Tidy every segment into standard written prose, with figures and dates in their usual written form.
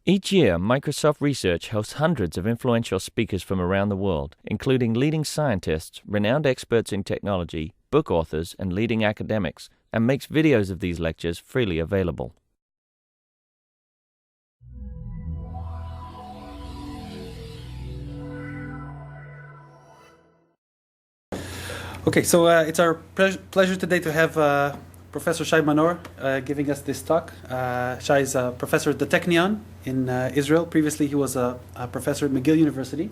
Each year, Microsoft Research hosts hundreds of influential speakers from around the world, including leading scientists, renowned experts in technology, book authors, and leading academics, and makes videos of these lectures freely available. Okay, so it's our pleasure today to have Professor Shai Manor giving us this talk. Shai is a professor at the Technion in Israel. Previously, he was a professor at McGill University.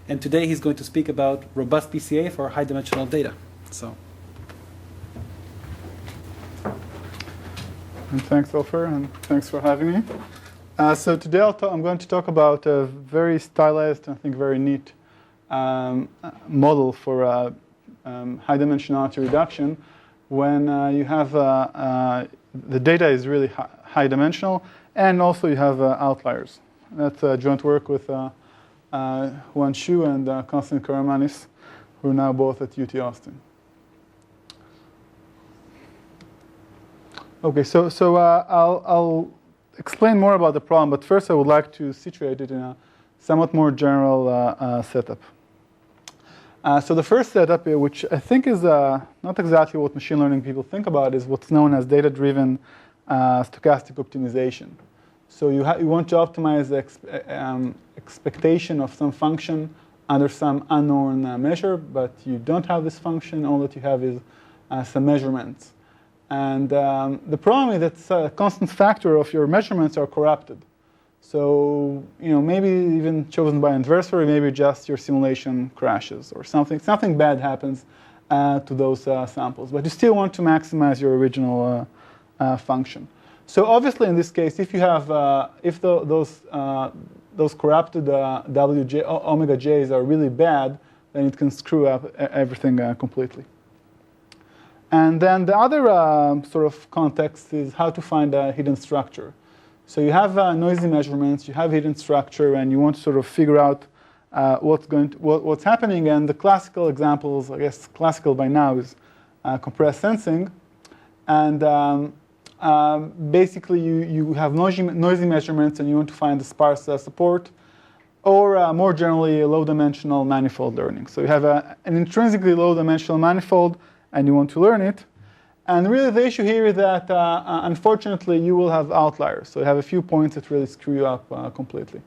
And today he's going to speak about robust PCA for high-dimensional data. So. And thanks, Ofer, and thanks for having me. So today I'm going to talk about a very stylized, I think very neat model for high dimensionality reduction when you have the data is really high dimensional, and also you have outliers. That's joint work with Juan Shu and Konstantin Karamanis, who are now both at UT Austin. Okay, so I'll explain more about the problem, but first I would like to situate it in a somewhat more general setup. So the first setup, which I think is not exactly what machine learning people think about, is what's known as data-driven stochastic optimization. So you want to optimize the expectation of some function under some unknown measure, but you don't have this function. All that you have is some measurements. And the problem is that a constant factor of your measurements are corrupted. So, maybe even chosen by adversary, maybe just your simulation crashes or something bad happens to those samples. But you still want to maximize your original function. So obviously, in this case, if you have those corrupted omega j's are really bad, then it can screw up everything completely. And then the other sort of context is how to find a hidden structure. So you have noisy measurements, you have hidden structure, and you want to sort of figure out what's happening. And the classical examples, I guess classical by now, is compressed sensing. And basically, you have noisy measurements, and you want to find the sparse support, or more generally, low-dimensional manifold learning. So you have an intrinsically low-dimensional manifold, and you want to learn it. And really, the issue here is that, unfortunately, you will have outliers. So you have a few points that really screw you up completely.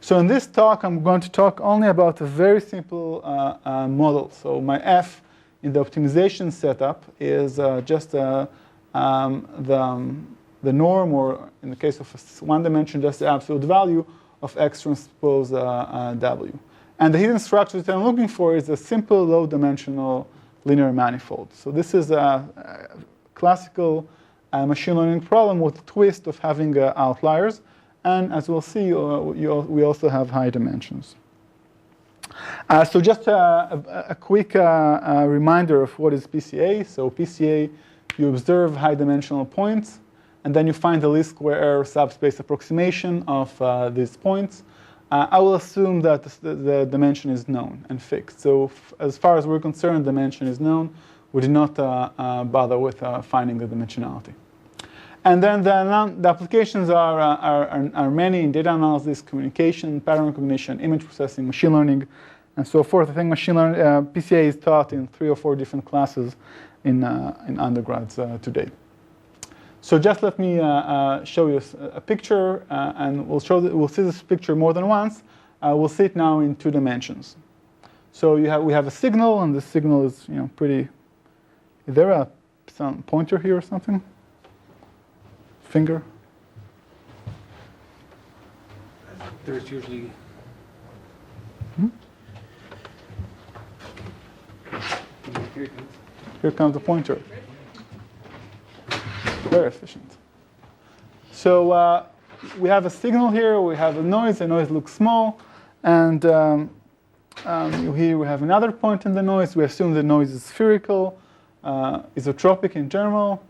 So in this talk, I'm going to talk only about a very simple model. So my F in the optimization setup is just the norm, or in the case of one dimension, just the absolute value of X transpose W. And the hidden structure that I'm looking for is a simple low-dimensional linear manifold. So this is a classical machine learning problem with a twist of having outliers. And as we'll see, we also have high dimensions. So just a quick reminder of what is PCA. So PCA, you observe high dimensional points, and then you find the least square error subspace approximation of these points. I will assume that the dimension is known and fixed. So as far as we're concerned, dimension is known. We do not bother with finding the dimensionality. And then the applications are many in data analysis, communication, pattern recognition, image processing, machine learning, and so forth. I think machine learning PCA is taught in 3 or 4 different classes in undergrads today. So just let me show you a picture, and we'll see this picture more than once. We'll see it now in 2 dimensions. So we have a signal, and the signal is pretty. Is there some pointer here or something? Finger? There's usually. Here comes the pointer. Very efficient. So we have a signal here, we have a noise. The noise looks small. And here we have another point in the noise. We assume the noise is spherical, isotropic in general.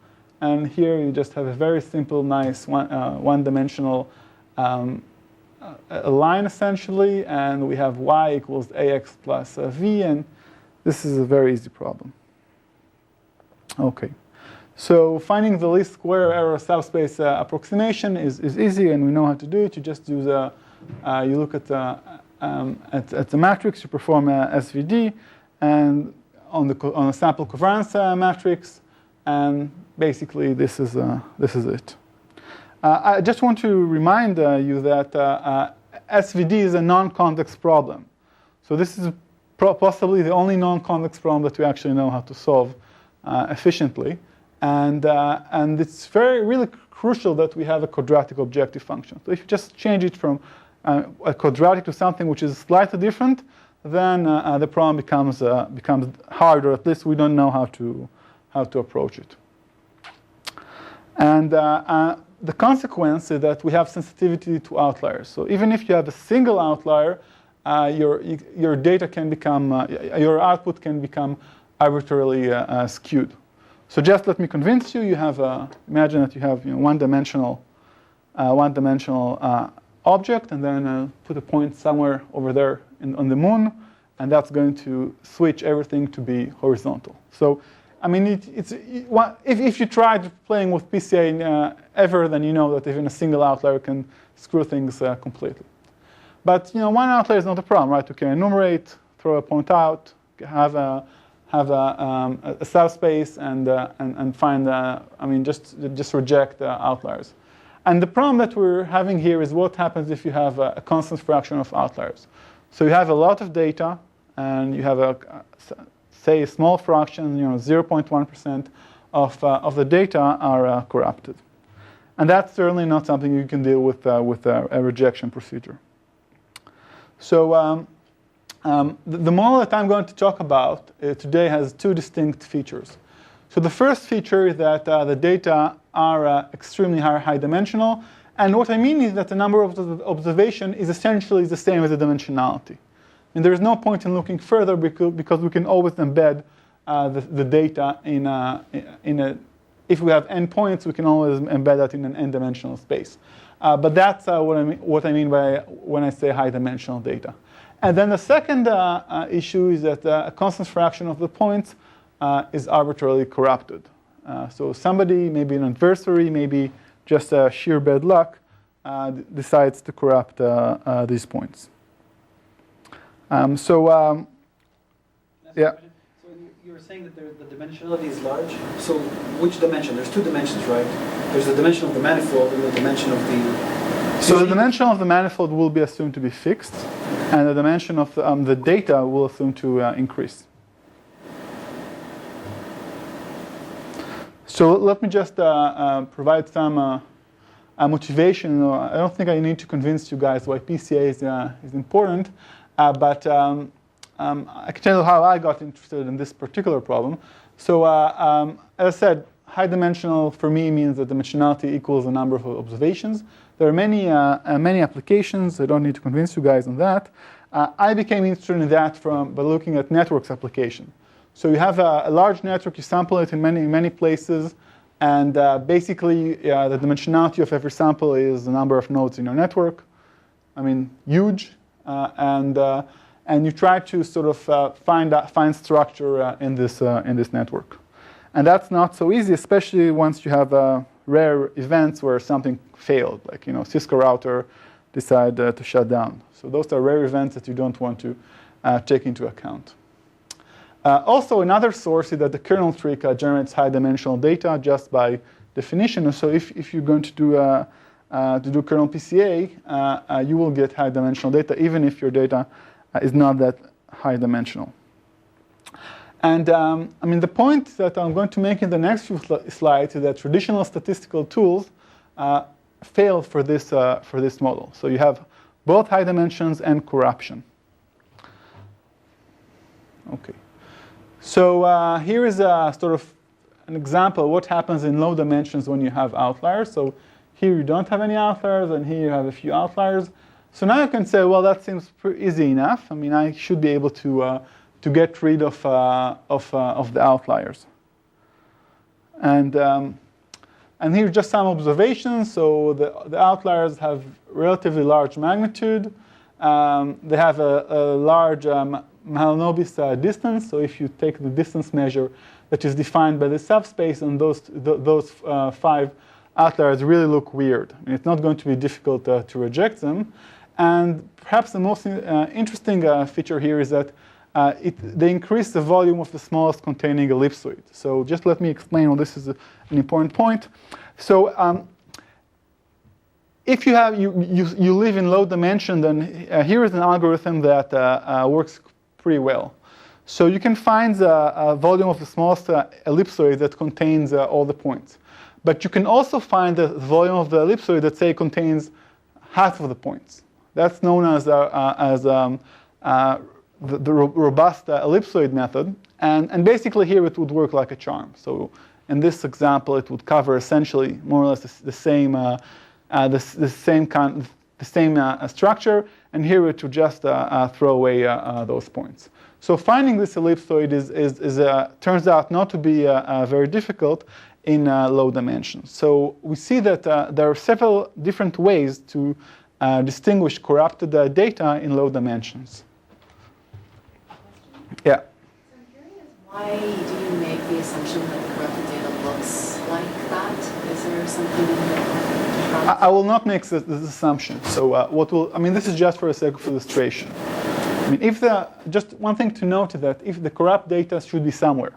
And here you just have a very simple, nice one-dimensional line, essentially. And we have y equals ax plus v. And this is a very easy problem. OK. So finding the least square error subspace approximation is easy, and we know how to do it. You just use you look at the matrix, you perform a SVD, and on a sample covariance matrix, and basically this is it. I just want to remind you that SVD is a non-convex problem. So this is possibly the only non-convex problem that we actually know how to solve efficiently. And it's really crucial that we have a quadratic objective function. So if you just change it from a quadratic to something which is slightly different, then the problem becomes harder. At least we don't know how to approach it. And the consequence is that we have sensitivity to outliers. So even if you have a single outlier, your data can become, your output can become arbitrarily skewed. So just let me convince you. You have imagine that you have one-dimensional object, and then put a point somewhere over there on the moon, and that's going to switch everything to be horizontal. So I mean, if you tried playing with PCA ever, then you know that even a single outlier can screw things completely. But one outlier is not a problem, right? You can enumerate, throw a point out, have a subspace, and find just reject outliers. And the problem that we're having here is what happens if you have a constant fraction of outliers. So you have a lot of data, and you have say a small fraction, 0.1% of the data are corrupted. And that's certainly not something you can deal with a rejection procedure. So the model that I'm going to talk about today has two distinct features. So the first feature is that the data are extremely high dimensional. And what I mean is that the number of observation is essentially the same as the dimensionality. And there is no point in looking further because we can always embed the data in a if we have endpoints, we can always embed that in an n-dimensional space. But that's what I mean by when I say high-dimensional data. And then the second issue is that a constant fraction of the points is arbitrarily corrupted. So somebody, maybe an adversary, maybe just sheer bad luck, decides to corrupt these points. Yeah. So you were saying that the dimensionality is large. So which dimension? There's two dimensions, right? There's the dimension of the manifold and the dimension of the... So the dimension of the manifold will be assumed to be fixed, and the dimension of the data will assume to increase. So let me just provide some motivation. I don't think I need to convince you guys why PCA is important. But I can tell you how I got interested in this particular problem. So as I said, high dimensional for me means that dimensionality equals the number of observations. There are many applications. I don't need to convince you guys on that. I became interested in that by looking at networks application. So you have a large network, you sample it in many places, and basically the dimensionality of every sample is the number of nodes in your network. I mean, huge. And you try to sort of find structure in this network, and that's not so easy, especially once you have rare events where something failed, like Cisco router decided to shut down. So those are rare events that you don't want to take into account. Also, another source is that the kernel trick generates high-dimensional data just by definition. So if you're going to do kernel PCA, you will get high-dimensional data, even if your data is not that high-dimensional. And I mean, the point that I'm going to make in the next few slides is that traditional statistical tools fail for this model. So you have both high dimensions and corruption. Okay. So here is a sort of an example of what happens in low dimensions when you have outliers. So here you don't have any outliers, and here you have a few outliers. So now you can say, well, that seems pretty easy enough. I mean, I should be able to get rid of the outliers. And here are just some observations. So the outliers have relatively large magnitude. They have a large Mahalanobis distance. So if you take the distance measure, that is defined by the subspace, and those 5 outliers really look weird. I mean, it's not going to be difficult to reject them. And perhaps the most interesting feature here is that they increase the volume of the smallest containing ellipsoid. So just let me explain why this is an important point. So if you live in low dimension, then here is an algorithm that works pretty well. So you can find the volume of the smallest ellipsoid that contains all the points. But you can also find the volume of the ellipsoid that, say, contains half of the points. That's known as the robust ellipsoid method. And basically here it would work like a charm. So in this example, it would cover essentially more or less the same structure. And here it would just throw away those points. So finding this ellipsoid turns out not to be very difficult in low dimensions. So we see that there are several different ways to distinguish corrupted data in low dimensions. Yeah? So I'm curious, why do you make the assumption that corrupted data looks like that? Is there something that... I will not make this assumption. So this is just for the sake of illustration. I mean, just one thing to note is that if the corrupt data should be somewhere.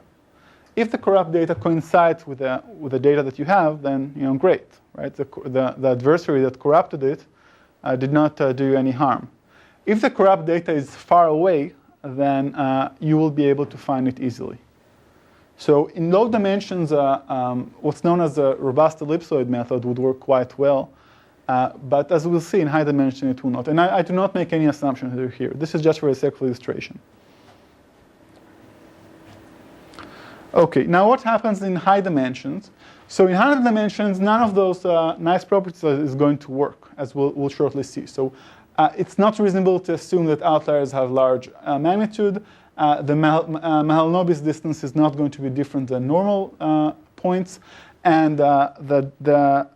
If the corrupt data coincides with the data that you have, then great, right? The adversary that corrupted it did not do you any harm. If the corrupt data is far away, then you will be able to find it easily. So in low dimensions, what's known as the robust ellipsoid method would work quite well. But as we'll see in high dimension, it will not. And I do not make any assumptions here. This is just for the sake of illustration. Okay, now what happens in high dimensions? So in high dimensions, none of those nice properties is going to work, as we'll shortly see. So it's not reasonable to assume that outliers have large magnitude. The Mahalanobis distance is not going to be different than normal points. And the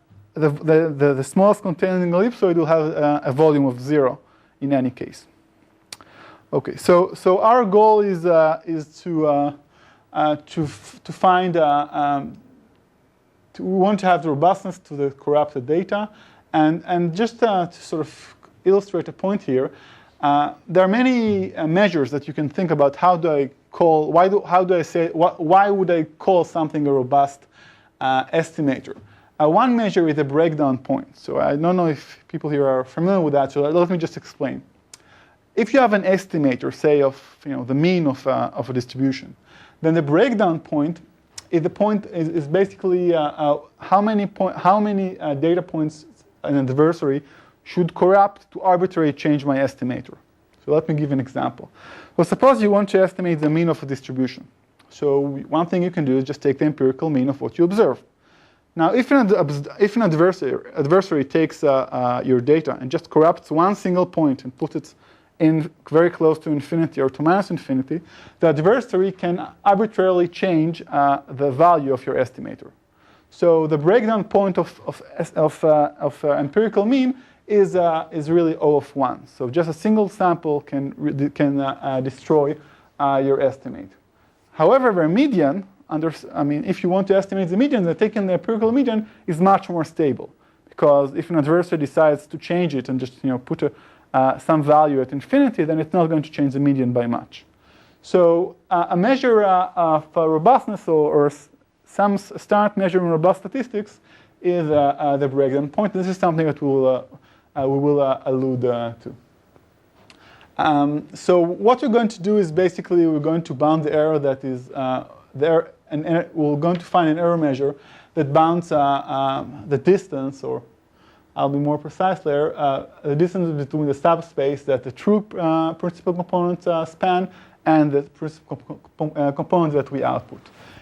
smallest containing ellipsoid will have a volume of 0 in any case. Okay, so our goal is to find, we want to have the robustness to the corrupted data. And just to sort of illustrate a point here, there are many measures that you can think about. Why would I call something a robust estimator? One measure is a breakdown point. So I don't know if people here are familiar with that, so let me just explain. If you have an estimator, say of the mean of a distribution, then the breakdown point is basically how many data points an adversary should corrupt to arbitrarily change my estimator. So let me give an example. Well, suppose you want to estimate the mean of a distribution. So one thing you can do is just take the empirical mean of what you observe. Now, if an adversary takes your data and just corrupts one single point and puts it in very close to infinity or to minus infinity, the adversary can arbitrarily change the value of your estimator. So the breakdown point of empirical mean is really O of 1. So just a single sample can destroy your estimate. However, the median, if you want to estimate the median, then taking the empirical median is much more stable, because if an adversary decides to change it and just put some value at infinity, then it's not going to change the median by much. So a measure of robustness or some start measuring robust statistics is the breakdown point. This is something that we will allude to. So what we're going to do is basically we're going to bound the error that is there, and we're going to find an error measure that bounds the distance, or I'll be more precise there, the distance between the subspace that the true principal components span and the principal components that we output.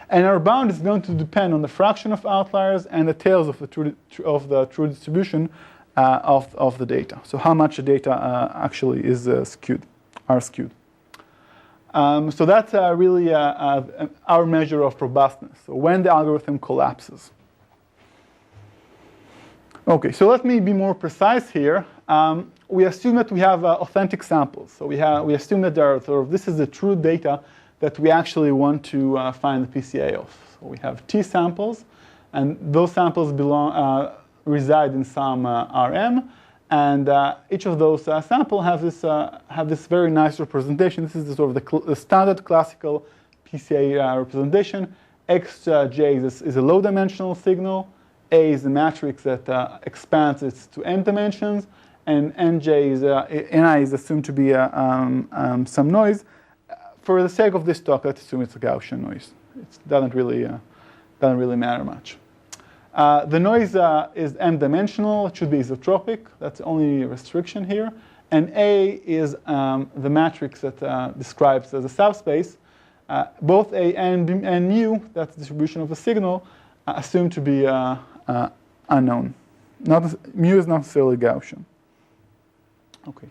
And our bound is going to depend on the fraction of outliers and the tails of the true distribution of the data. So how much the data actually is skewed. So that's really our measure of robustness. So when the algorithm collapses. Okay, so let me be more precise here. We assume that we have authentic samples. So we assume that there are this is the true data that we actually want to find the PCA of. So we have T samples, and those samples reside in some Rm, and each of those samples have this very nice representation. This is the sort of the standard classical PCA representation. Xj is a low-dimensional signal. A is a matrix that expands it to n dimensions, and Ni is assumed to be some noise. For the sake of this talk, let's assume it's a Gaussian noise. It doesn't really matter much. The noise is m-dimensional. It should be isotropic. That's the only restriction here. And A is the matrix that describes the subspace. Both A and mu, that's the distribution of the signal, assumed to be unknown. Mu is not necessarily Gaussian. Okay.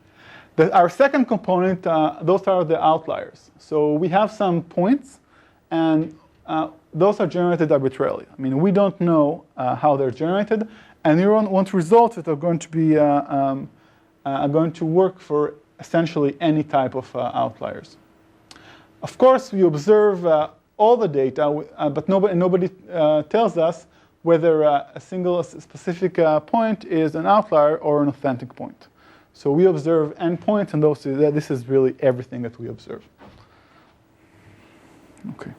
Our second component, those are the outliers. So we have some points, and those are generated arbitrarily. I mean, we don't know how they're generated, and we want results that are going to be going to work for essentially any type of outliers. Of course, we observe all the data, but nobody tells us whether a single specific point is an outlier or an authentic point. So we observe endpoints, and this is really everything that we observe. Okay.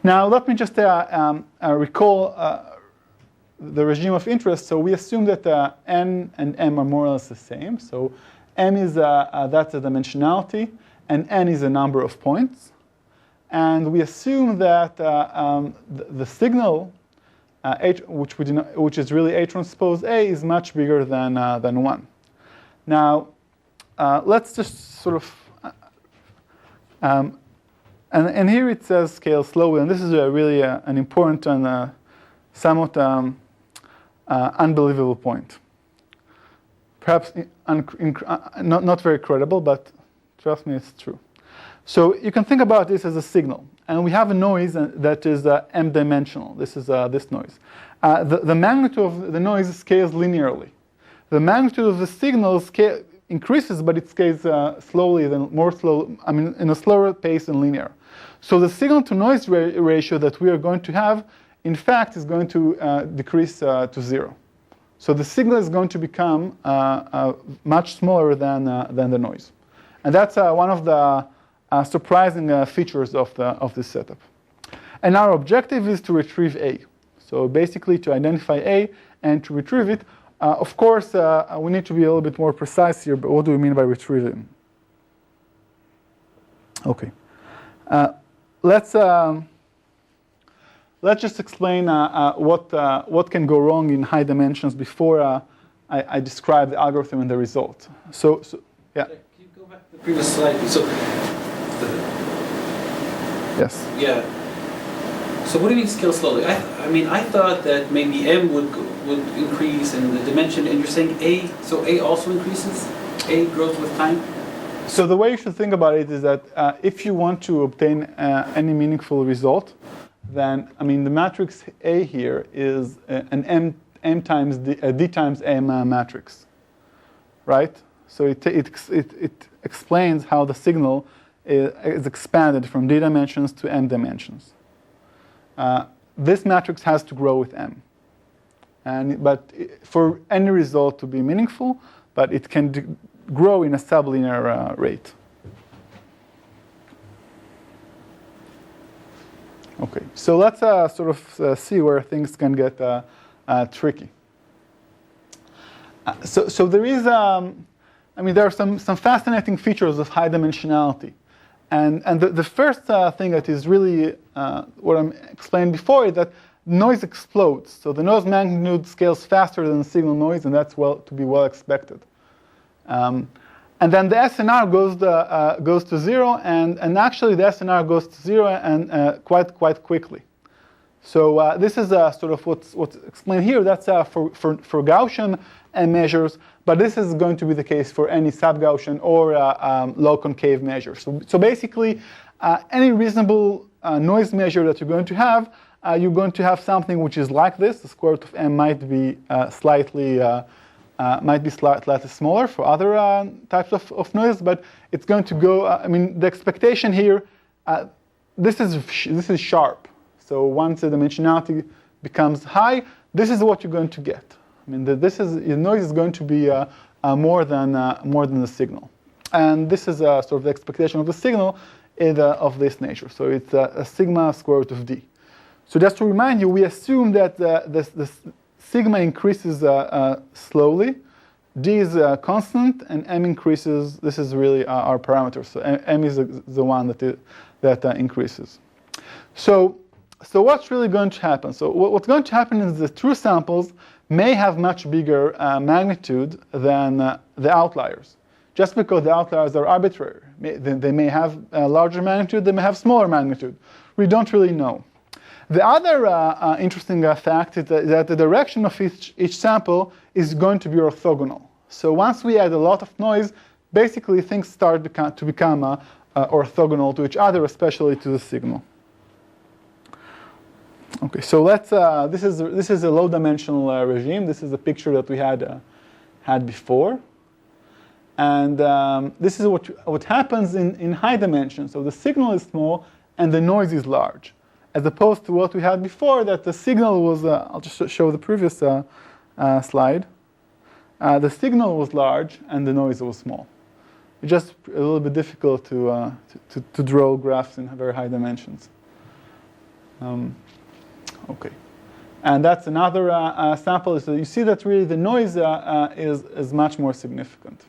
Now let me just recall the regime of interest. So we assume that n and m are more or less the same. So m is that's a dimensionality, and n is a number of points. And we assume that the signal, which is really A transpose A, is much bigger than 1. Now, let's just sort of, and here it says scale slowly, and this is really an important and somewhat unbelievable point. Perhaps not very credible, but trust me, it's true. So you can think about this as a signal, and we have a noise that is m-dimensional. This is this noise. The magnitude of the noise scales linearly. The magnitude of the signal increases, but it scales slowly, in a slower pace than linear. So the signal-to-noise ratio that we are going to have, in fact, is going to decrease to 0. So the signal is going to become much smaller than the noise, and that's one of the surprising features of this setup. And our objective is to retrieve A. So basically, to identify A and to retrieve it. Of course, we need to be a little bit more precise here, but what do we mean by retrieving? Okay. Let's just explain what can go wrong in high dimensions before I describe the algorithm and the result. So yeah. Can you go back to the previous slide? So, yes. Yeah. So what do you mean scale slowly? I mean, I thought that maybe m would increase in the dimension, and you're saying A, so A also increases? A grows with time? So the way you should think about it is that if you want to obtain any meaningful result, then, I mean, the matrix A here is an m times d times m matrix, right? So it explains how the signal is expanded from d dimensions to m dimensions. This matrix has to grow with m, but for any result to be meaningful, but it can grow in a sublinear rate. Okay, so let's sort of see where things can get tricky. So there is, there are some fascinating features of high dimensionality. And the first thing that is really what I explained before is that noise explodes. So the noise magnitude scales faster than the signal noise, and that's to be well expected. And then the SNR goes to 0, and actually the SNR goes to 0 and quite quickly. So this is sort of what's explained here. That's for Gaussian measures, but this is going to be the case for any sub-Gaussian or low concave measures. So basically, any reasonable noise measure that you're going to have something which is like this. The square root of m might be slightly smaller for other types of noise, but it's going to go. The expectation here this is sharp. So once the dimensionality becomes high, this is what you're going to get. I mean, the noise is going to be more than the signal, and this is sort of the expectation of the signal of this nature. So it's a sigma square root of d. So just to remind you, we assume that the sigma increases slowly, d is constant, and m increases. This is really our parameter. So m is the one that increases. So what's really going to happen? So what's going to happen is the true samples may have much bigger magnitude than the outliers, just because the outliers are arbitrary. They may have a larger magnitude, they may have smaller magnitude. We don't really know. The other interesting fact is that the direction of each sample is going to be orthogonal. So once we add a lot of noise, basically things start to become orthogonal to each other, especially to the signal. Okay, so let's. This is a low-dimensional regime. This is a picture that we had before, and this is what happens in high dimensions. So the signal is small and the noise is large, as opposed to what we had before, that the signal was. I'll just show the previous slide. The signal was large and the noise was small. It's just a little bit difficult to draw graphs in very high dimensions. Okay, and that's another sample. So you see that really the noise is much more significant.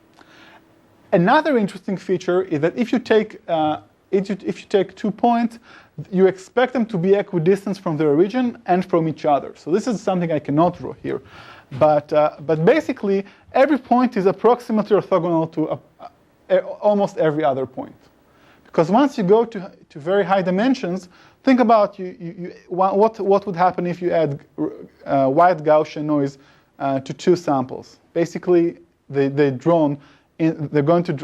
Another interesting feature is that if you take 2 points, you expect them to be equidistant from their origin and from each other. So this is something I cannot draw here, but basically every point is approximately orthogonal to almost every other point. Because once you go to very high dimensions, think about what would happen if you add wide Gaussian noise to 2 samples. Basically, they're drawn. They're going to.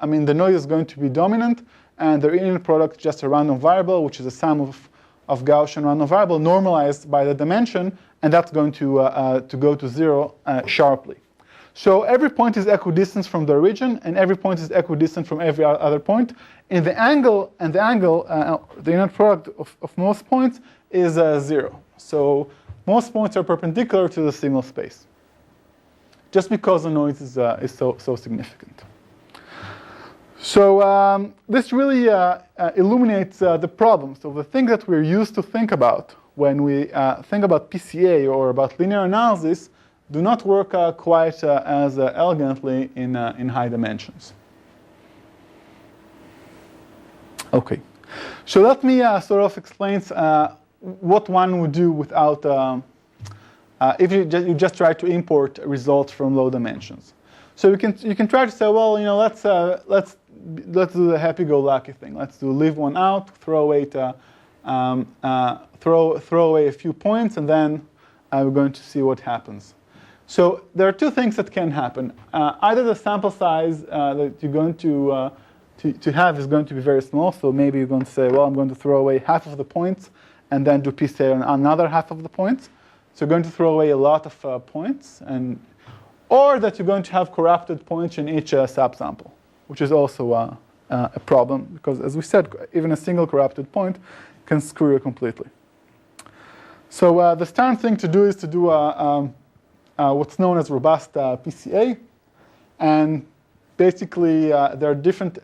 I mean, the noise is going to be dominant, and their inner product is just a random variable, which is a sum of Gaussian random variable normalized by the dimension, and that's going to go to 0 sharply. So every point is equidistant from the origin, and every point is equidistant from every other point. And the angle, the inner product of most points is 0. So most points are perpendicular to the signal space, just because the noise is so significant. So this really illuminates the problem. So the thing that we're used to think about when we think about PCA or about linear analysis do not work quite as elegantly in high dimensions. Okay, so let me sort of explain what one would do without, if you just try to import results from low dimensions. So you can try to say, well, let's do the happy-go-lucky thing. Let's do leave one out, throw away a few points, and then we're going to see what happens. So there are 2 things that can happen. Either the sample size that you're going to have is going to be very small. So maybe you're going to say, well, I'm going to throw away half of the points and then do PCA on another half of the points. So you're going to throw away a lot of points, or that you're going to have corrupted points in each subsample, which is also a problem, because as we said, even a single corrupted point can screw you completely. So the standard thing to do is to do what's known as robust PCA, and basically there are different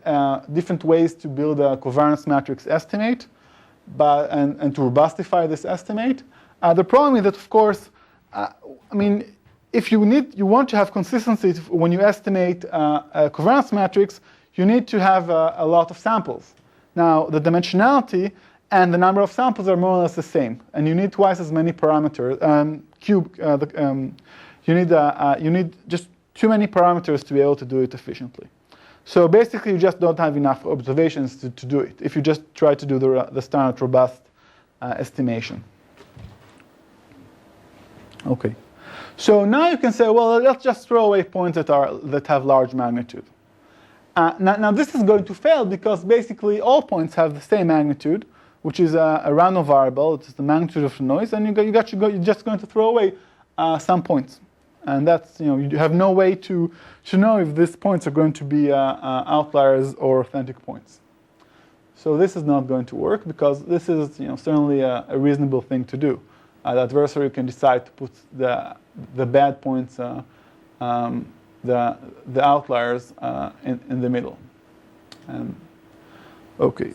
ways to build a covariance matrix estimate, and to robustify this estimate. The problem is that, of course, I mean, if you want to have consistency when you estimate a covariance matrix, you need to have a lot of samples. Now, the dimensionality and the number of samples are more or less the same, and you need twice as many parameters. You need just too many parameters to be able to do it efficiently. So basically, you just don't have enough observations to do it if you just try to do the standard robust estimation. Okay. So now you can say, well, let's just throw away points that have large magnitude. Now this is going to fail because basically all points have the same magnitude, which is a random variable. It's the magnitude of the noise, and you're just going to throw away some points. And that's, you have no way to know if these points are going to be outliers or authentic points. So this is not going to work because this is certainly a reasonable thing to do. The adversary can decide to put the bad points, the outliers in the middle. Okay,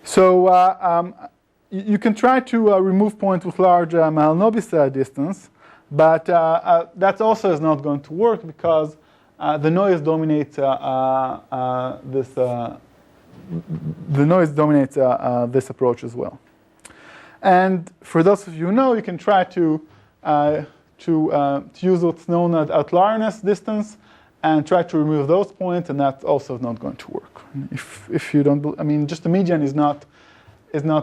so you can try to remove points with large Mahalanobis distance, but that also is not going to work because the noise dominates this approach as well. And for those of you who know, you can try to use what's known as outlierness distance and try to remove those points, and that's also not going to work. If you don't, just the median is not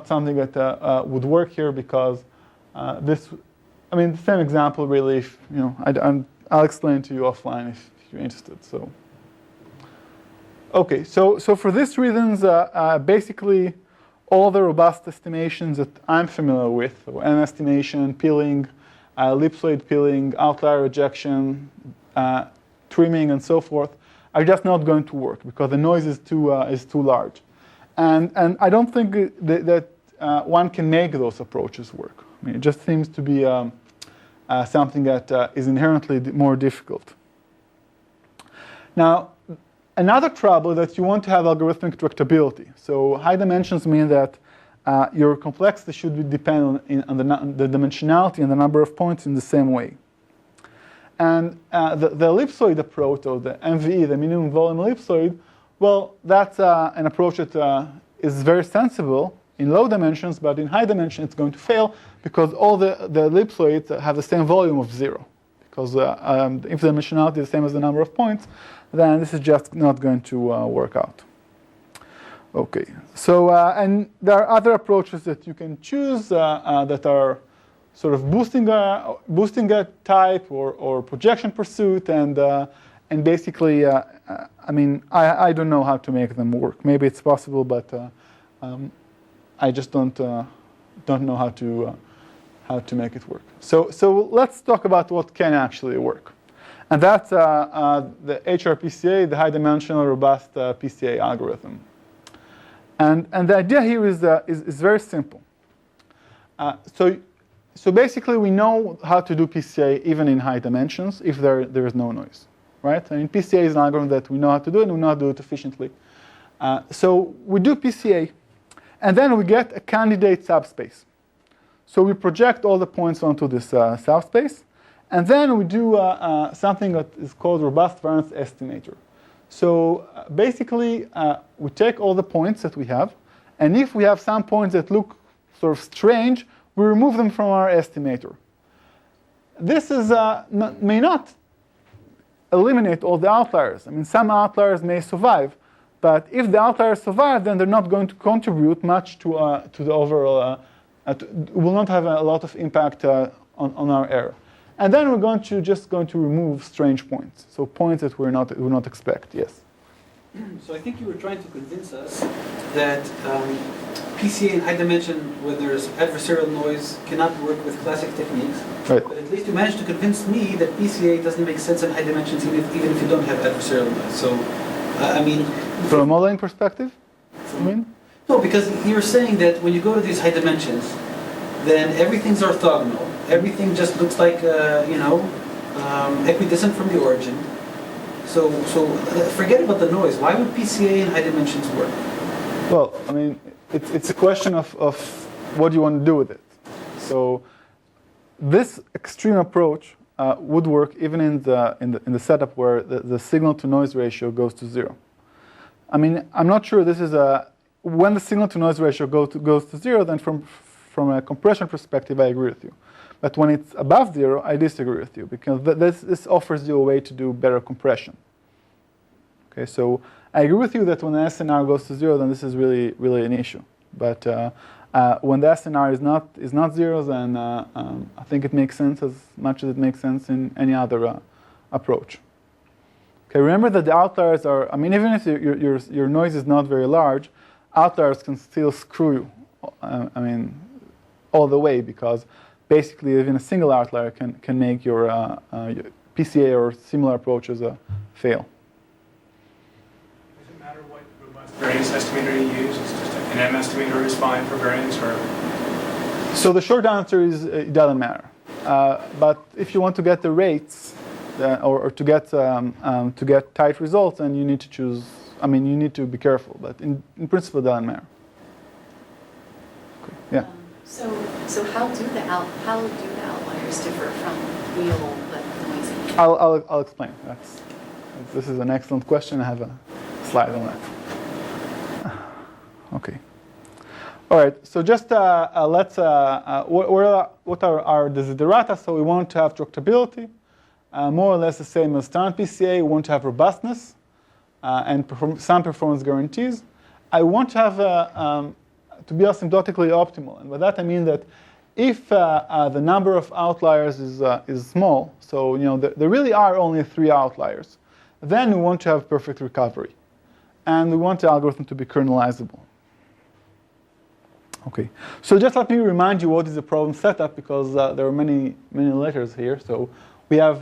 something that would work here because the same example really. If, I'll explain to you offline if you're interested. So, okay, so for these reasons, basically, all the robust estimations that I'm familiar with, so N estimation, peeling, ellipsoid peeling, outlier rejection, trimming, and so forth, are just not going to work because the noise is too large, and I don't think that one can make those approaches work. It just seems to be something that is inherently more difficult. Now, another trouble is that you want to have algorithmic tractability. So high dimensions mean that your complexity should depend on the dimensionality and the number of points in the same way. And the ellipsoid approach, or the MVE, the minimum volume ellipsoid, well, that's an approach that is very sensible in low dimensions, but in high dimensions it's going to fail because all the ellipsoids have the same volume of 0. Because if the dimensionality is the same as the number of points, then this is just not going to work out. Okay, so and there are other approaches that you can choose that are sort of boosting a type or projection pursuit, and basically, I don't know how to make them work. Maybe it's possible, but I just don't know how to make it work. So let's talk about what can actually work. And that's the HR-PCA, the high-dimensional robust PCA algorithm. And the idea here is very simple. So basically, we know how to do PCA even in high dimensions if there is no noise, right? PCA is an algorithm that we know how to do, and we know how to do it efficiently. So we do PCA, and then we get a candidate subspace. So we project all the points onto this subspace, and then we do something that is called robust variance estimator. So basically, we take all the points that we have, and if we have some points that look sort of strange, we remove them from our estimator. This is may not eliminate all the outliers. Some outliers may survive, but if the outliers survive, then they're not going to contribute much to the overall. Will not have a lot of impact on our error. And then we're just going to remove strange points, so points that we would not expect. Yes. So I think you were trying to convince us that PCA in high dimension, where there's adversarial noise, cannot work with classic techniques. Right. But at least you managed to convince me that PCA doesn't make sense in high dimensions, even if you don't have adversarial noise. So, from a modeling perspective, you mean? No, because you're saying that when you go to these high dimensions, then everything's orthogonal. Everything just looks like, equidistant from the origin. So forget about the noise. Why would PCA in high dimensions work? Well, it's a question of what you want to do with it. So this extreme approach would work even in the setup where the signal to noise ratio goes to 0. I'm not sure this is when the signal to noise ratio goes to 0, then from a compression perspective, I agree with you. But when it's above 0, I disagree with you, because this offers you a way to do better compression. Okay, so I agree with you that when the SNR goes to 0, then this is really, really an issue. But when the SNR is not 0, then I think it makes sense as much as it makes sense in any other approach. Okay, remember that the outliers are, even if your noise is not very large, outliers can still screw you, all the way, because basically even a single outlier can make your PCA or similar approaches fail. Does it matter what robust variance estimator you use? It's just an M estimator is fine for variance, or? So the short answer is it doesn't matter. But if you want to get the rates or to get tight results, then you need to choose. I mean, you need to be careful. But in principle, it doesn't matter. Okay. Yeah. So how do the outliers differ from real but noisy? I'll explain. This is an excellent question. I have a slide on that. Okay. All right. So just let's. What are our desiderata? So we want to have tractability, more or less the same as standard PCA. We want to have robustness and some performance guarantees. I want to have to be asymptotically optimal, and by that I mean that if the number of outliers is small, so there really are only 3 outliers, then we want to have perfect recovery, and we want the algorithm to be kernelizable. Okay, so just let me remind you what is the problem setup, because there are many letters here. So we have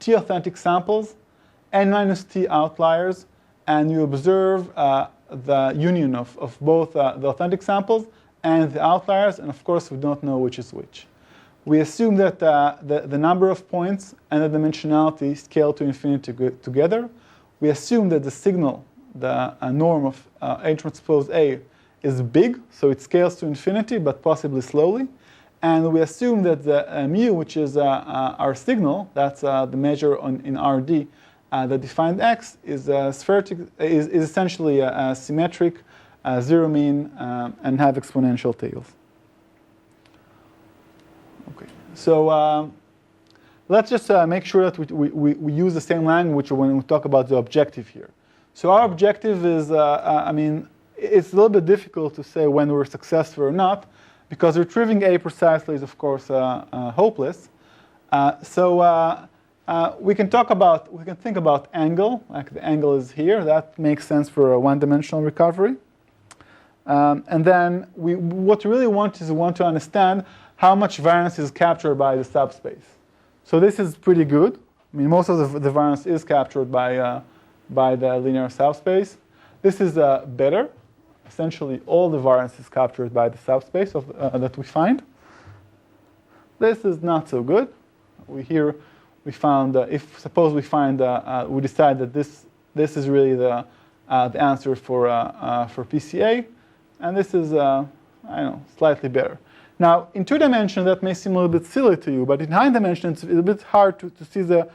t authentic samples, n minus t outliers, and you observe the union of both the authentic samples and the outliers, and of course we don't know which is which. We assume that the number of points and the dimensionality scale to infinity together. We assume that the signal, the norm of A transpose A, is big, so it scales to infinity, but possibly slowly. And we assume that the mu, which is our signal, that's the measure in RD, that defined x, is essentially symmetric, zero mean, and have exponential tails. Okay, so let's just make sure that we use the same language when we talk about the objective here. So our objective is, it's a little bit difficult to say when we're successful or not, because retrieving A precisely is, of course, hopeless. We can think about angle, like the angle is here. That makes sense for a one-dimensional recovery. And then what we really want is we want to understand how much variance is captured by the subspace. So this is pretty good. I mean, most of the variance is captured by the linear subspace. This is better. Essentially, all the variance is captured by the subspace that we find. This is not so good. We found suppose we decide that this is really the answer for PCA, and this is slightly better. Now, in 2 dimensions, that may seem a little bit silly to you, but in high dimensions, it's a bit hard to see the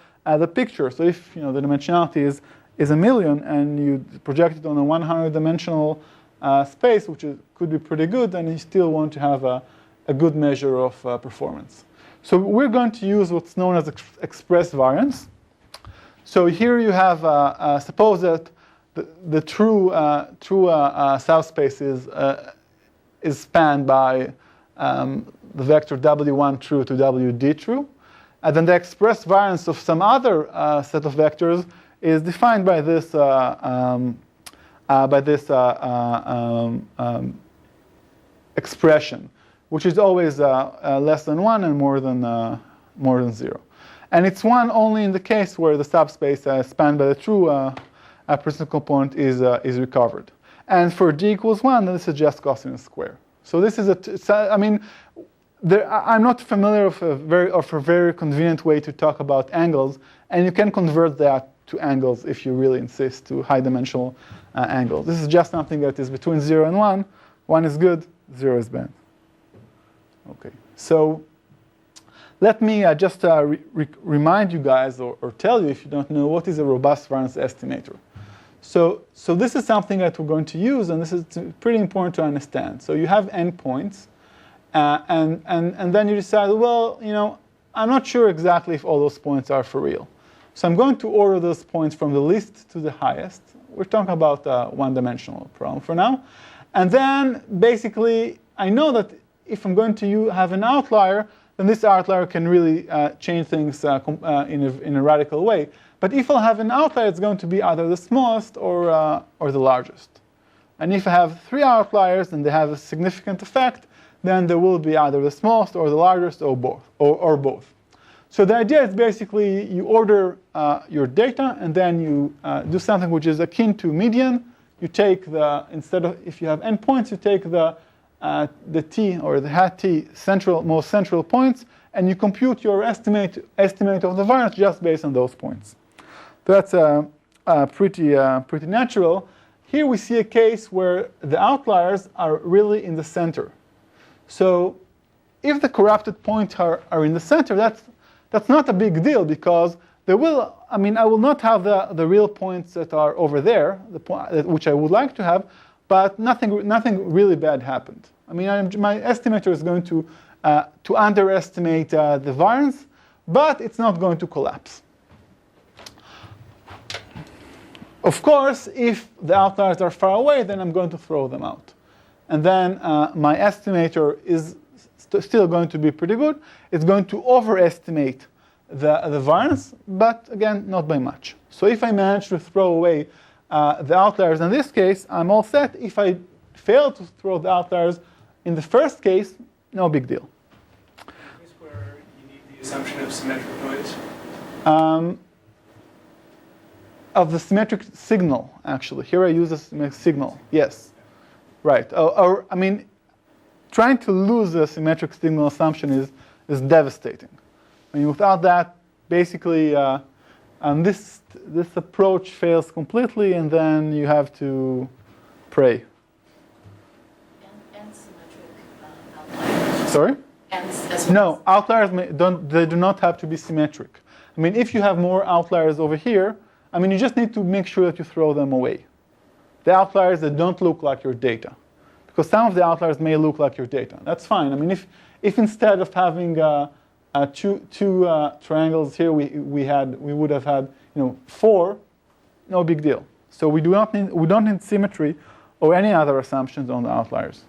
picture. So if the dimensionality is 1,000,000 and you project it on a 100-dimensional space, which could be pretty good, and you still want to have a good measure of performance. So we're going to use what's known as express variance. So here you have, suppose that the true subspace is spanned by the vector W1 true to WD true, and then the express variance of some other set of vectors is defined by this expression, which is always less than 1 and more than 0. And it's 1 only in the case where the subspace spanned by the true principal component is recovered. And for d equals 1, then this is just cosinus square. So this is I'm not familiar of a very convenient way to talk about angles, and you can convert that to angles if you really insist, to high-dimensional angles. This is just something that is between 0 and 1. 1 is good, 0 is bad. Okay, so let me just remind you guys, or tell you if you don't know, what is a robust variance estimator. So this is something that we're going to use, and this is pretty important to understand. So you have endpoints, and then you decide, well, I'm not sure exactly if all those points are for real. So I'm going to order those points from the least to the highest. We're talking about a one-dimensional problem for now. And then, basically, I know that if I'm going to have an outlier, then this outlier can really change things in a radical way. But if I'll have an outlier, it's going to be either the smallest or the largest. And if I have 3 outliers and they have a significant effect, then there will be either the smallest or the largest or both. So the idea is basically you order your data, and then you do something which is akin to median. you take instead of, if you have endpoints, you take the t, or the hat t, most central points, and you compute your estimate of the variance just based on those points. That's pretty natural. Here we see a case where the outliers are really in the center. So if the corrupted points are in the center, that's not a big deal, because I will not have the real points that are over there, which I would like to have, but nothing really bad happened. I mean, my estimator is going to underestimate the variance, but it's not going to collapse. Of course, if the outliers are far away, then I'm going to throw them out. And then my estimator is still going to be pretty good. It's going to overestimate the variance, but again, not by much. So if I manage to throw away the outliers in this case, I'm all set. If I fail to throw the outliers in the first case, no big deal. Is where you need the assumption of symmetric noise? Of the symmetric signal, actually. Here I use a symmetric signal. Yes. Right. I mean, trying to lose a symmetric signal assumption is devastating. I mean, without that, basically, this approach fails completely, and then you have to pray. And symmetric outliers. Sorry? And as No, outliers they do not have to be symmetric. I mean, if you have more outliers over here, I mean, you just need to make sure that you throw them away. The outliers that don't look like your data, because some of the outliers may look like your data. That's fine. I mean, if instead of having two triangles here, we would have had 4, no big deal. So we don't need symmetry or any other assumptions on the outliers.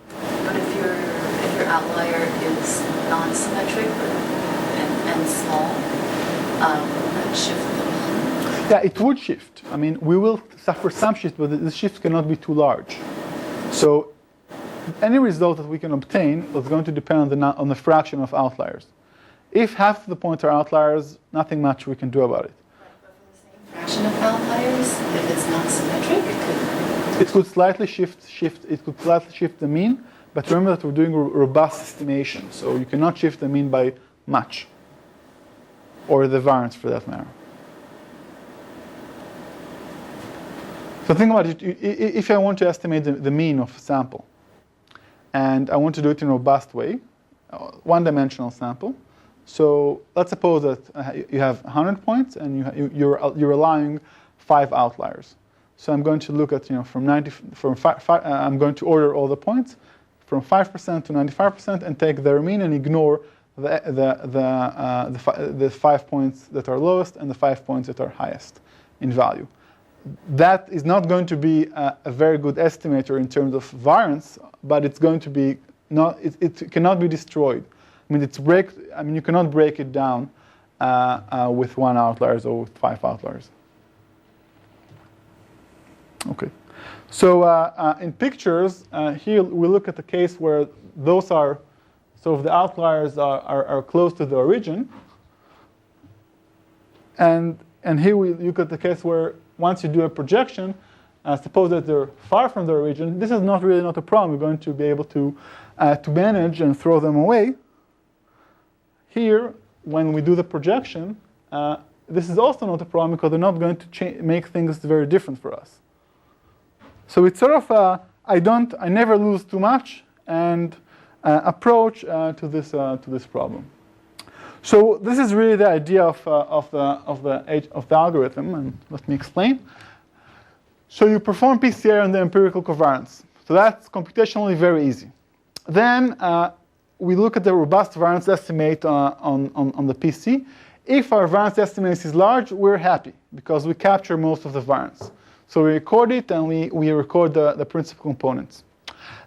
But if your outlier is non-symmetric and small, that shift the mean? Yeah, it would shift. I mean, we will suffer some shift, but the shift cannot be too large. So any result that we can obtain is going to depend on the fraction of outliers. If half the points are outliers, nothing much we can do about it. But for the same fraction of outliers, if it's not symmetric, it could slightly shift the mean, but remember that we're doing robust estimation, so you cannot shift the mean by much, or the variance for that matter. So think about it. If I want to estimate the mean of a sample, and I want to do it in a robust way, one-dimensional sample. So let's suppose that you have 100 points, and you're allowing 5 outliers. So I'm going to look at I'm going to order all the points from 5% to 95% and take their mean and ignore the 5 points that are lowest and the 5 points that are highest in value. That is not going to be a very good estimator in terms of variance, but it's going to be it cannot be destroyed. I mean, you cannot break it down with 1 outlier or with 5 outliers. Okay, so in pictures, here we look at the case where those are, so the outliers are close to the origin, and here we look at the case where once you do a projection, suppose that they're far from the origin. This is not a problem. We're going to be able to manage and throw them away. Here, when we do the projection, this is also not a problem because they're not going to make things very different for us. So it's sort of I never lose too much and approach to this problem. So this is really the idea of the algorithm, and let me explain. So you perform PCA on the empirical covariance. So that's computationally very easy. Then we look at the robust variance estimate on the PC. If our variance estimate is large, we're happy because we capture most of the variance. So we record it, and we record the principal components.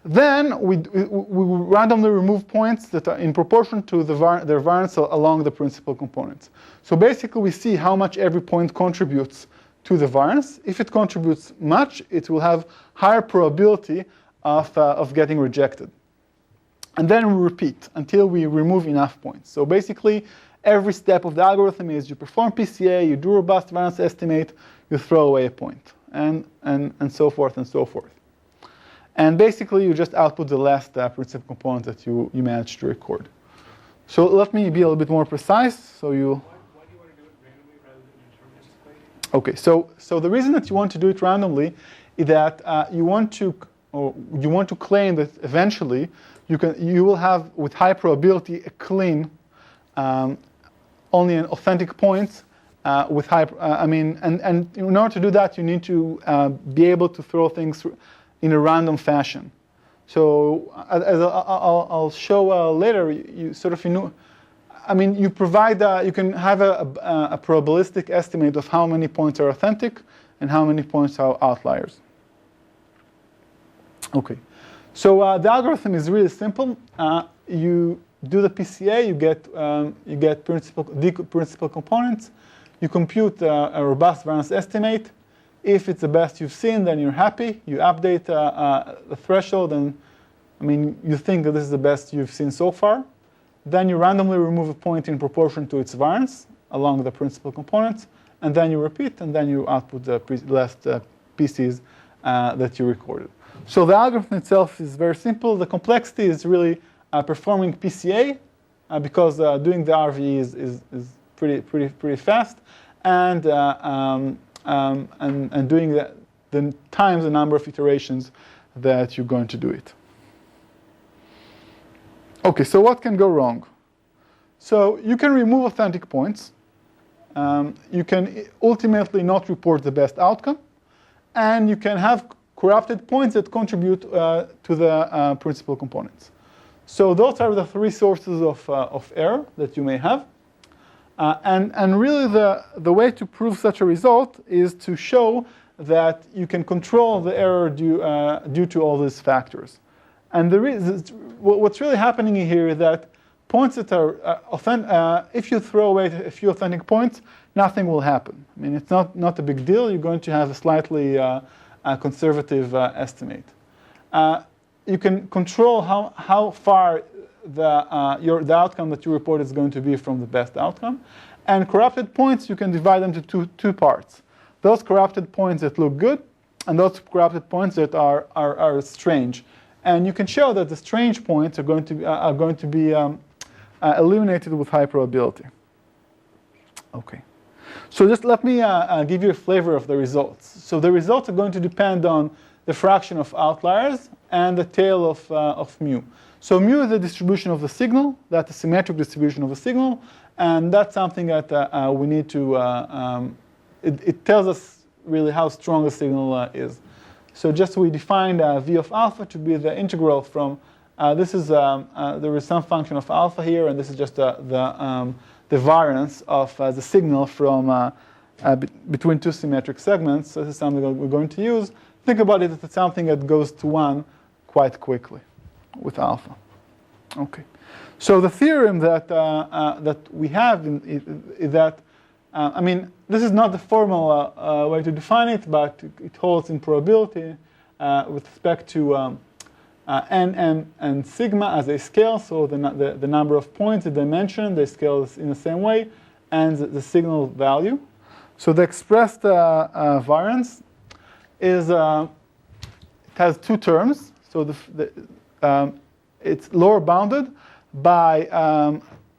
Then we randomly remove points that are in proportion to their variance along the principal components. So basically, we see how much every point contributes to the variance. If it contributes much, it will have higher probability of getting rejected. And then we repeat until we remove enough points. So basically, every step of the algorithm is you perform PCA, you do robust variance estimate, you throw away a point, and so forth and so forth. And basically, you just output the last principal component that you managed to record. So let me be a little bit more precise. So you. Why do you want to do it randomly rather than deterministically? Okay. So the reason that you want to do it randomly is that you want to claim that eventually you will have with high probability a clean, only an authentic points with high. And in order to do that, you need to be able to throw things in a random fashion. So as I'll show later, you provide, you can have a probabilistic estimate of how many points are authentic and how many points are outliers. Okay, so the algorithm is really simple. You do the PCA, you get principal components, you compute a robust variance estimate. If it's the best you've seen, then you're happy. You update the threshold, and you think that this is the best you've seen so far. Then you randomly remove a point in proportion to its variance along the principal components, and then you repeat, and then you output the last pieces that you recorded. So the algorithm itself is very simple. The complexity is really performing PCA because doing the RVE is pretty fast, and doing the times the number of iterations that you're going to do it. Okay, so what can go wrong? So you can remove authentic points. You can ultimately not report the best outcome. And you can have corrupted points that contribute to the principal components. So those are the three sources of error that you may have. And really the way to prove such a result is to show that you can control the error due to all these factors. And what's really happening here is that points that are if you throw away a few authentic points, nothing will happen. It's not a big deal. You're going to have a slightly conservative estimate. You can control how far the outcome that you report is going to be from the best outcome. And corrupted points, you can divide them to two parts. Those corrupted points that look good, and those corrupted points that are strange. And you can show that the strange points are going to be eliminated with high probability. Okay. So just let me give you a flavor of the results. So the results are going to depend on the fraction of outliers and the tail of mu. So mu is the distribution of the signal. That's a symmetric distribution of the signal. And that's something that we need to, it tells us really how strong the signal is. So just we defined v of alpha to be the integral from, there is some function of alpha here, and this is just the variance of the signal from between two symmetric segments. So this is something that we're going to use. Think about it as something that goes to 1 quite quickly with alpha. Okay. So the theorem that we have is that, this is not the formal way to define it, but it holds in probability with respect to n, and sigma as they scale. So the number of points, the dimension, they scale in the same way, and the signal value. So the expressed variance is it has two terms. So it's lower bounded by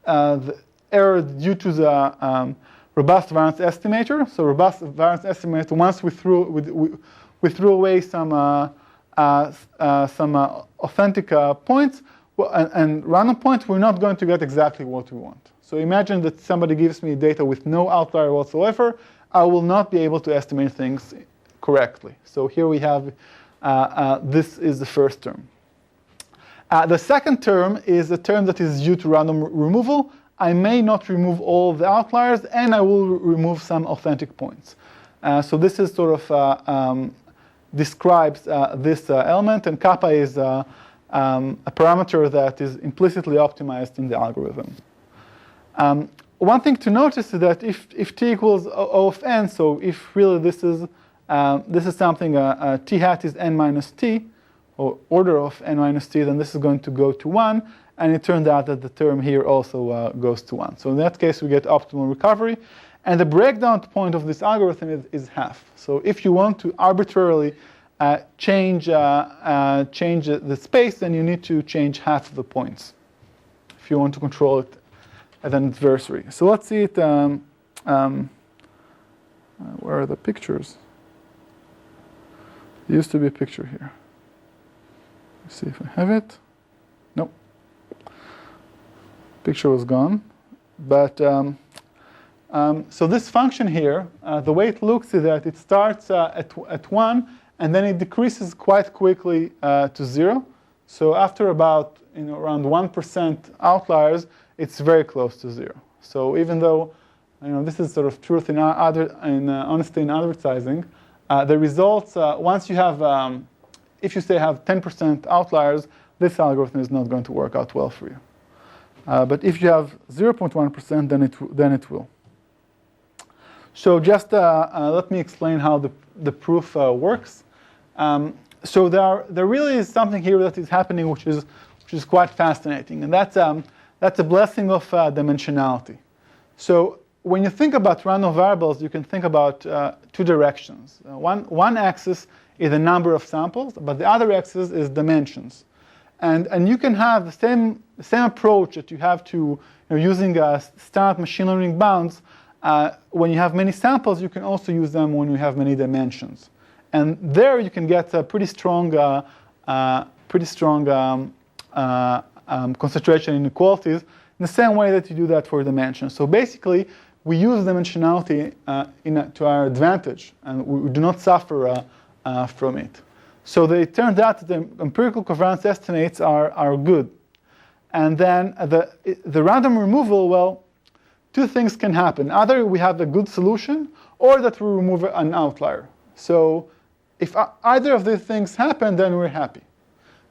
the error due to the robust variance estimator. So robust variance estimator, once we threw away some authentic points and random points, we're not going to get exactly what we want. So imagine that somebody gives me data with no outlier whatsoever. I will not be able to estimate things correctly. So here we have, this is the first term. The second term is a term that is due to random removal. I may not remove all the outliers, and I will remove some authentic points. So this is sort of describes this element, and kappa is a parameter that is implicitly optimized in the algorithm. One thing to notice is that if t equals O of n, so if really this is something t hat is n minus t, or order of n minus t, then this is going to go to 1, and it turned out that the term here also goes to 1. So in that case, we get optimal recovery. And the breakdown point of this algorithm is half. So if you want to arbitrarily change the space, then you need to change half of the points if you want to control it at an adversary. So let's see it. Where are the pictures? There used to be a picture here. Let's see if I have it. Nope. Picture was gone. But so this function here, the way it looks is that it starts at 1, and then it decreases quite quickly to 0. So after about around 1% outliers, it's very close to 0. So even though this is sort of truth in honesty in advertising, the results once you have if you say have 10% outliers, this algorithm is not going to work out well for you. But if you have 0.1%, then it will. So just let me explain how the proof works. So there really is something here that is happening which is quite fascinating, and that's a blessing of dimensionality. So when you think about random variables, you can think about two directions. One axis is the number of samples, but the other axis is dimensions. And you can have the same approach that you have to using standard machine learning bounds. When you have many samples, you can also use them when you have many dimensions. And there you can get a pretty strong concentration inequalities in the same way that you do that for dimensions. So basically, we use dimensionality to our advantage, and we do not suffer from it. So it turns out that the empirical covariance estimates are good. And then the random removal, well, two things can happen. Either we have a good solution, or that we remove an outlier. So if either of these things happen, then we're happy.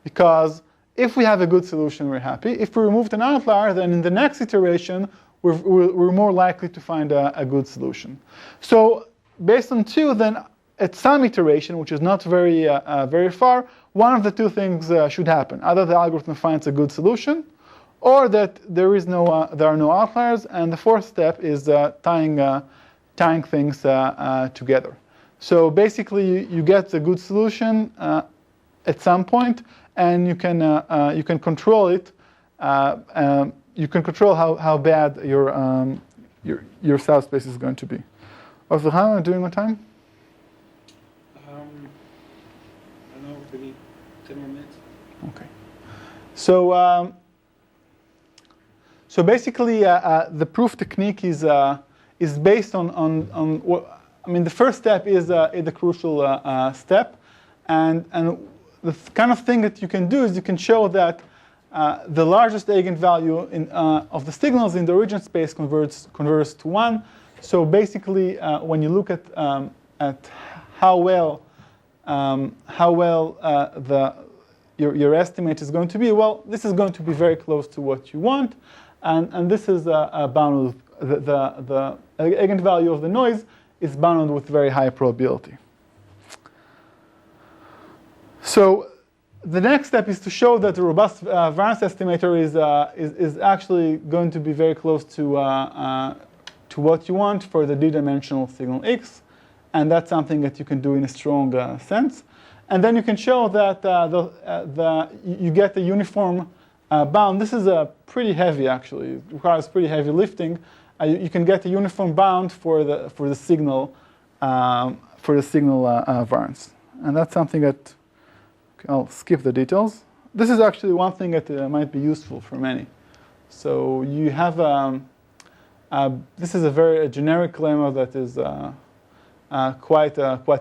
Because if we have a good solution, we're happy. If we removed an outlier, then in the next iteration, we're more likely to find a good solution. So based on 2, then at some iteration, which is not very far, one of the two things should happen. Either the algorithm finds a good solution, or that there are no outliers, and the fourth step is tying things together. So basically, you get the good solution at some point, and you can control it. You can control how bad your subspace is going to be. Also, how am I doing on time? I don't know, maybe 10 more minutes. Okay. So basically, the proof technique is based on what, the first step is the crucial step, and the kind of thing that you can do is you can show that the largest eigenvalue of the signals in the origin space converges to 1. So basically, when you look at how well your estimate is going to be, well, this is going to be very close to what you want, and this is bounded with the eigenvalue of the noise is bounded with very high probability. So the next step is to show that the robust variance estimator is actually going to be very close to what you want for the d-dimensional signal x, and that's something that you can do in a strong sense. And then you can show that you get a uniform bound. This is pretty heavy, actually. It requires pretty heavy lifting. You can get a uniform bound for the signal variance, and that's something that I'll skip the details. This is actually one thing that might be useful for many. So you have this is a very generic lemma that is quite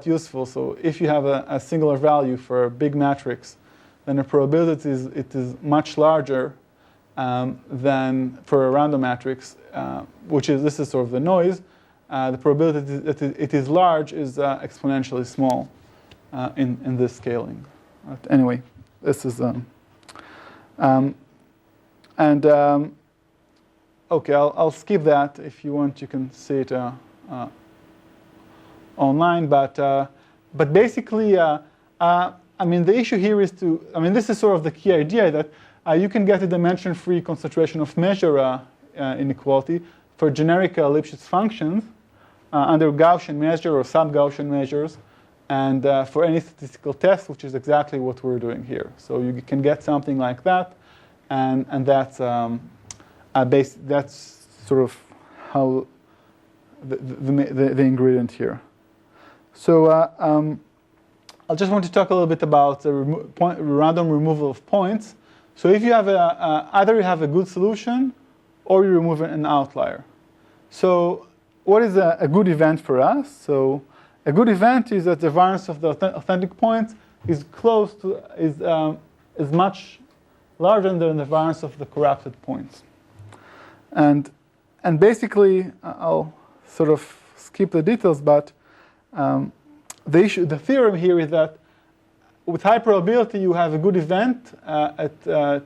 useful. So if you have a singular value for a big matrix, then the probability is much larger than for a random matrix, this is sort of the noise. The probability that it is large is exponentially small in this scaling. But anyway, this is okay. I'll skip that. If you want, you can see it online. But basically, the issue here is this is sort of the key idea that you can get a dimension-free concentration of measure inequality for generic Lipschitz functions under Gaussian measure or sub-Gaussian measures, and for any statistical test, which is exactly what we're doing here. So you can get something like that, and that's that's sort of how the ingredient here. So I just want to talk a little bit about the random removal of points. So if you have either you have a good solution or you remove an outlier. So what is a good event for us? So a good event is that the variance of the authentic point is close to is much larger than the variance of the corrupted points. And basically, I'll sort of skip the details, but the theorem here is that with high probability you have a good event by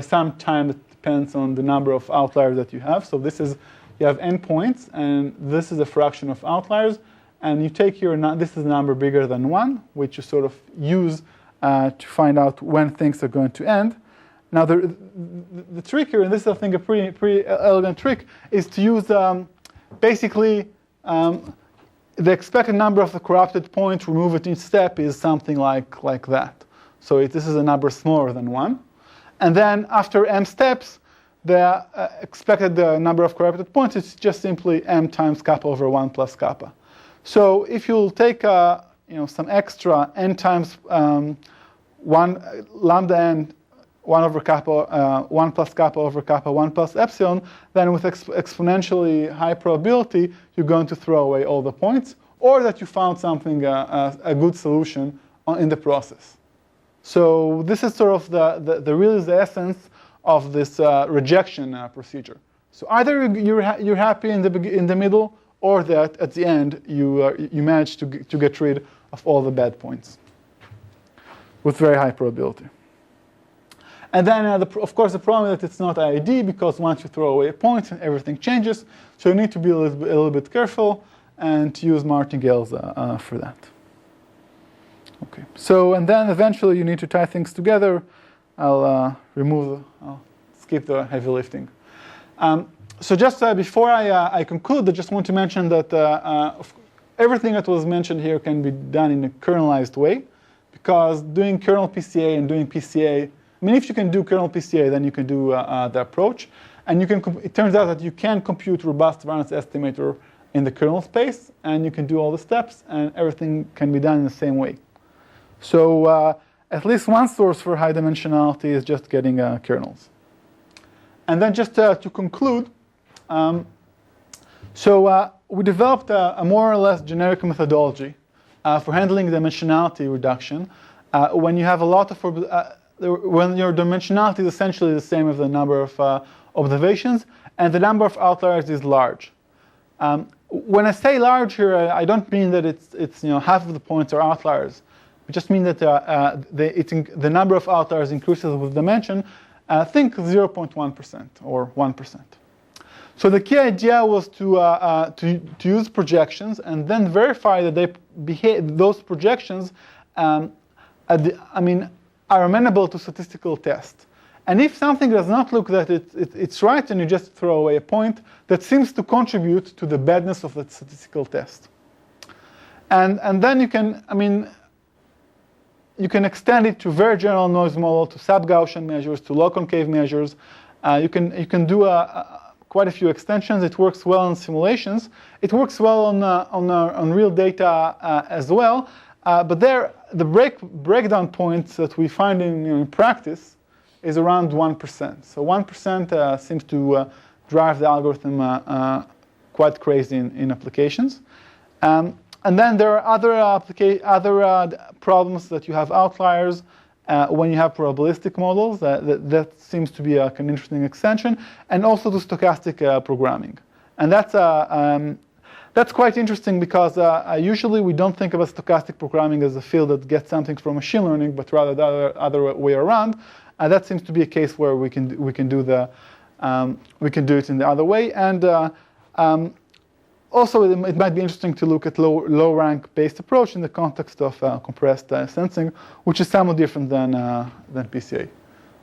some time that depends on the number of outliers that you have. So you have endpoints, and this is a fraction of outliers, and you take this is a number bigger than 1, which you sort of use to find out when things are going to end. Now the trick here, and this is I think a pretty elegant trick, is to use basically the expected number of the corrupted points remove at each step is something like that. So this is a number smaller than 1. And then after m steps, the expected number of corrupted points is just simply m times kappa over 1 plus kappa. So if you'll take some extra n times 1 lambda n 1 over kappa, 1 plus kappa over kappa, 1 plus epsilon, then with exponentially high probability, you're going to throw away all the points, or that you found something, a good solution in the process. So this is sort of really the essence of this rejection procedure. So either you're happy in the middle, or that at the end you manage to get rid of all the bad points with very high probability. And then, of course, the problem is that it's not IID, because once you throw away a point, everything changes. So you need to be a little bit careful and to use martingales for that. Okay. So, and then eventually you need to tie things together. I'll skip the heavy lifting. So just before I conclude, I just want to mention that everything that was mentioned here can be done in a kernelized way, because doing kernel PCA and doing PCA, I mean, if you can do kernel PCA, then you can do the approach. And it turns out that you can compute robust variance estimator in the kernel space, and you can do all the steps, and everything can be done in the same way. So at least one source for high dimensionality is just getting kernels. And then just to conclude, we developed a more or less generic methodology for handling dimensionality reduction when you have a lot of when your dimensionality is essentially the same as the number of observations, and the number of outliers is large. When I say large here, I don't mean that it's half of the points are outliers. I just mean that the number of outliers increases with dimension. Think 0.1% or 1%. So the key idea was to use projections and then verify that those projections are amenable to statistical tests. And if something does not look that it's right, then you just throw away a point that seems to contribute to the badness of the statistical test. And then you can extend it to very general noise model, to sub-Gaussian measures, to log concave measures. You can do quite a few extensions. It works well in simulations. It works well on real data as well. But there, the breakdown points that we find in practice is around 1%. So 1% seems to drive the algorithm quite crazy in applications. And then there are other problems that you have outliers when you have probabilistic models. That seems to be an interesting extension, and also to stochastic programming. And that's quite interesting, because usually we don't think about stochastic programming as a field that gets something from machine learning, but rather the other way around. That seems to be a case where we can do it in the other way. And also, it might be interesting to look at low-rank-based approach in the context of compressed sensing, which is somewhat different than PCA.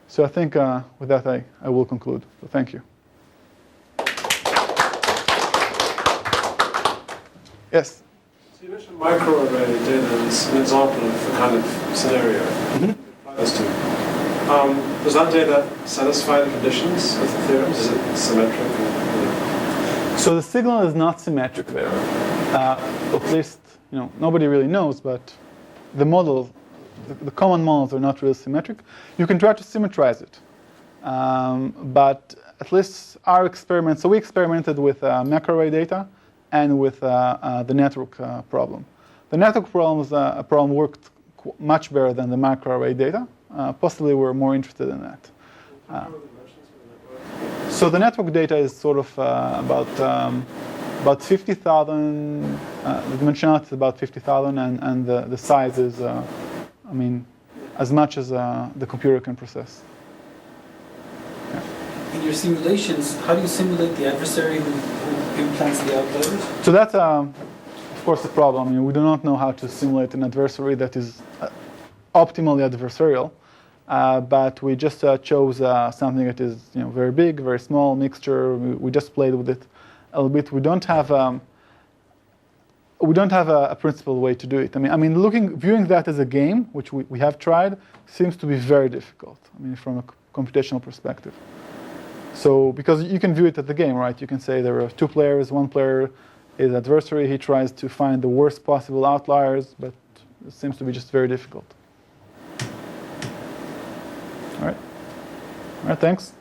So I think with that, I will conclude. So thank you. Yes? So you mentioned microarray data as an example of the kind of scenario you apply this to. Does that data satisfy the conditions of the theorems? Is it symmetric? So the signal is not symmetric there. At least, nobody really knows, but the models, the common models are not really symmetric. You can try to symmetrize it. But at least our experiment, so we experimented with macroarray data and with the network problem. The network problem worked much better than the macroarray data. Possibly we're more interested in that. So the network data is sort of about 50,000. The dimensionality is about 50,000, and the size is, as much as the computer can process. Yeah. In your simulations, how do you simulate the adversary who implants the outliers? So that's, of course, the problem. We do not know how to simulate an adversary that is optimally adversarial. But we just chose something that is, very big, very small mixture. We just played with it a little bit. We don't have a principled way to do it. Viewing that as a game, which we have tried, seems to be very difficult. From a computational perspective. So because you can view it as a game, right? You can say there are two players. One player is adversary. He tries to find the worst possible outliers, but it seems to be just very difficult. All right, thanks.